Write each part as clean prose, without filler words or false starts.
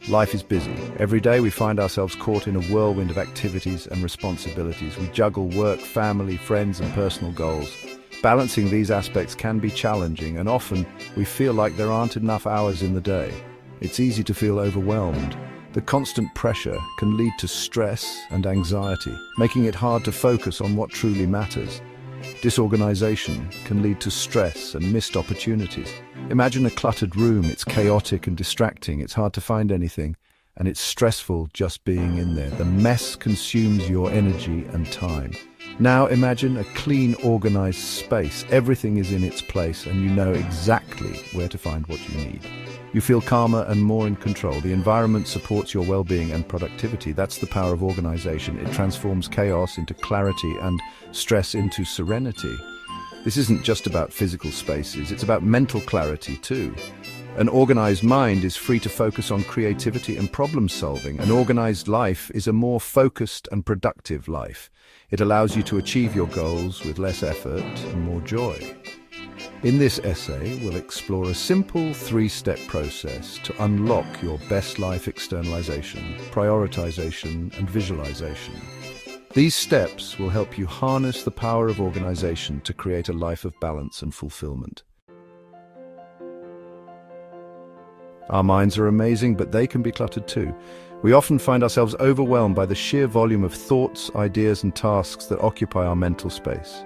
Life is busy. Every day we find ourselves caught in a whirlwind of activities and responsibilities. We juggle work, family, friends, and personal goals. Balancing these aspects can be challenging, and often we feel like there aren't enough hours in the day. It's easy to feel overwhelmed. The constant pressure can lead to stress and anxiety, making it hard to focus on what truly matters. Disorganization can lead to stress and missed opportunities. Imagine a cluttered room. It's chaotic and distracting. It's hard to find anything, and it's stressful just being in there. The mess consumes your energy and time. Now imagine a clean, organized space. Everything is in its place, and you know exactly where to find what you need. You feel calmer and more in control. The environment supports your well-being and productivity. That's the power of organization. It transforms chaos into clarity and stress into serenity. This isn't just about physical spaces, it's about mental clarity too. An organized mind is free to focus on creativity and problem solving. An organized life is a more focused and productive life. It allows you to achieve your goals with less effort and more joy. In this essay, we'll explore a simple three-step process to unlock your best life: externalization, prioritization, and visualization. These steps will help you harness the power of organization to create a life of balance and fulfillment. Our minds are amazing, but they can be cluttered too. We often find ourselves overwhelmed by the sheer volume of thoughts, ideas, and tasks that occupy our mental space.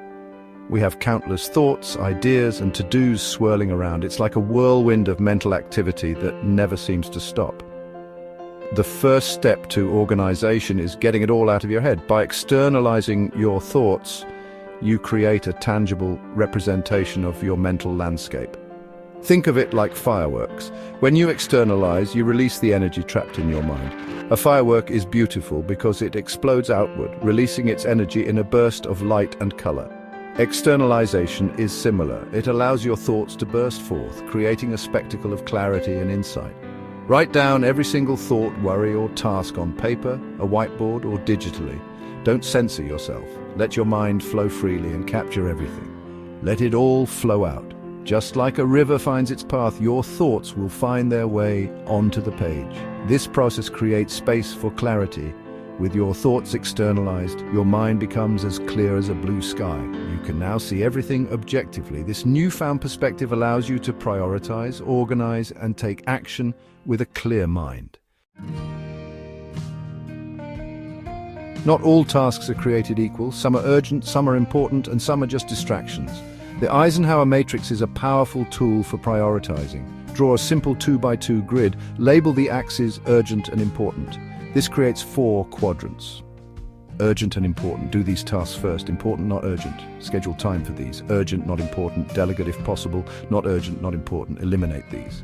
We have countless thoughts, ideas, and to-dos swirling around. It's like a whirlwind of mental activity that never seems to stop. The first step to organization is getting it all out of your head. By externalizing your thoughts, you create a tangible representation of your mental landscape. Think of it like fireworks. When you externalize, you release the energy trapped in your mind. A firework is beautiful because it explodes outward, releasing its energy in a burst of light and color. Externalization is similar. It allows your thoughts to burst forth, creating a spectacle of clarity and insight. Write down every single thought, worry, or task on paper, a whiteboard, or digitally. Don't censor yourself. Let your mind flow freely and capture everything. Let it all flow out. Just like a river finds its path, your thoughts will find their way onto the page. This process creates space for clarity. With your thoughts externalized, your mind becomes as clear as a blue sky. You can now see everything objectively. This newfound perspective allows you to prioritize, organize, and take action with a clear mind. Not all tasks are created equal. Some are urgent, some are important, and some are just distractions. The Eisenhower matrix is a powerful tool for prioritizing. Draw a simple 2x2 grid. Label the axes urgent and important. This creates 4 quadrants. Urgent and important. Do these tasks first. Important, not urgent. Schedule time for these. Urgent, not important. Delegate if possible. Not urgent, not important. Eliminate these.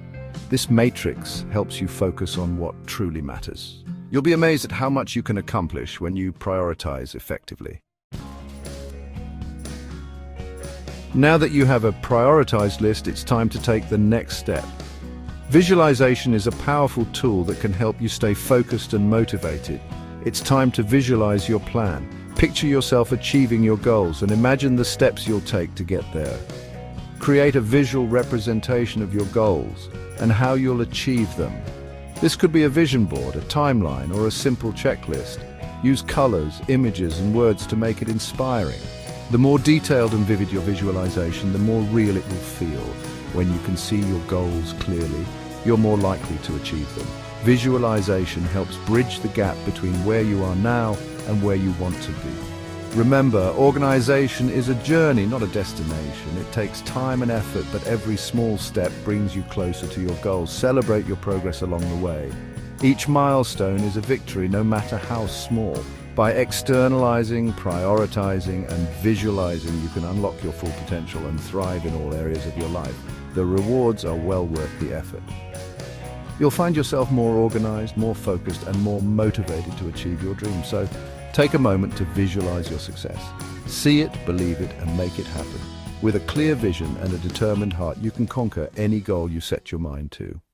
This matrix helps you focus on what truly matters. You'll be amazed at how much you can accomplish when you prioritize effectively. Now that you have a prioritized list, it's time to take the next step. Visualization is a powerful tool that can help you stay focused and motivated. It's time to visualize your plan. Picture yourself achieving your goals and imagine the steps you'll take to get there. Create a visual representation of your goals and how you'll achieve them. This could be a vision board, a timeline, or a simple checklist. Use colors, images, and words to make it inspiring. The more detailed and vivid your visualization, the more real it will feel. When you can see your goals clearly, you're more likely to achieve them. Visualization helps bridge the gap between where you are now and where you want to be. Remember, organization is a journey, not a destination. It takes time and effort, but every small step brings you closer to your goals. Celebrate your progress along the way. Each milestone is a victory, no matter how small. By externalizing, prioritizing, and visualizing, you can unlock your full potential and thrive in all areas of your life. The rewards are well worth the effort. You'll find yourself more organized, more focused, and more motivated to achieve your dreams. So take a moment to visualize your success. See it, believe it, and make it happen. With a clear vision and a determined heart, you can conquer any goal you set your mind to.